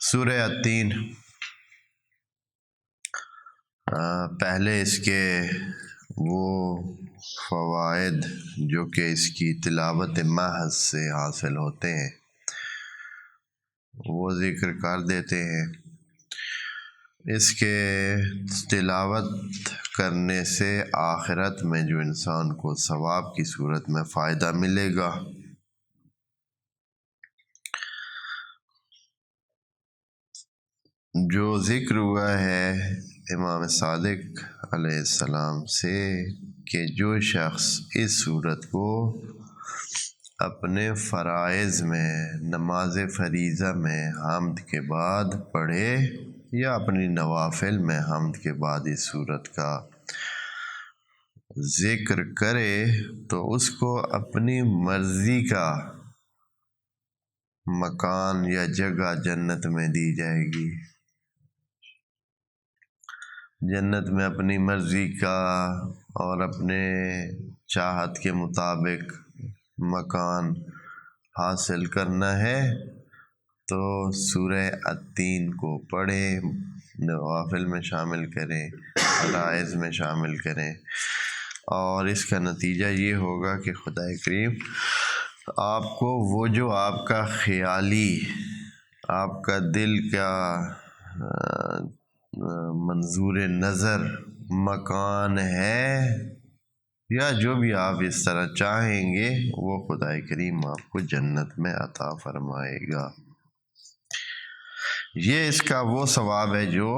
سورہ التین، پہلے اس کے وہ فوائد جو کہ اس کی تلاوت محض سے حاصل ہوتے ہیں وہ ذکر کر دیتے ہیں۔ اس کے تلاوت کرنے سے آخرت میں جو انسان کو ثواب کی صورت میں فائدہ ملے گا، جو ذکر ہوا ہے امام صادق علیہ السلام سے کہ جو شخص اس صورت کو اپنے فرائض میں نماز فریضہ میں حمد کے بعد پڑھے یا اپنی نوافل میں حمد کے بعد اس صورت کا ذکر کرے تو اس کو اپنی مرضی کا مکان یا جگہ جنت میں دی جائے گی۔ جنت میں اپنی مرضی کا اور اپنے چاہت کے مطابق مکان حاصل کرنا ہے تو سورہ التین کو پڑھیں، نوافل میں شامل کریں، فرائض میں شامل کریں، اور اس کا نتیجہ یہ ہوگا کہ خدا کریم آپ کو وہ جو آپ کا خیالی، آپ کا دل کا منظور نظر مکان ہے یا جو بھی آپ اس طرح چاہیں گے وہ خدا کریم آپ کو جنت میں عطا فرمائے گا۔ یہ اس کا وہ ثواب ہے جو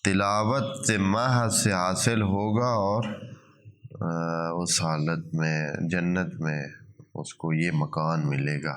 تلاوت محض سے حاصل ہوگا، اور اس حالت میں جنت میں اس کو یہ مکان ملے گا۔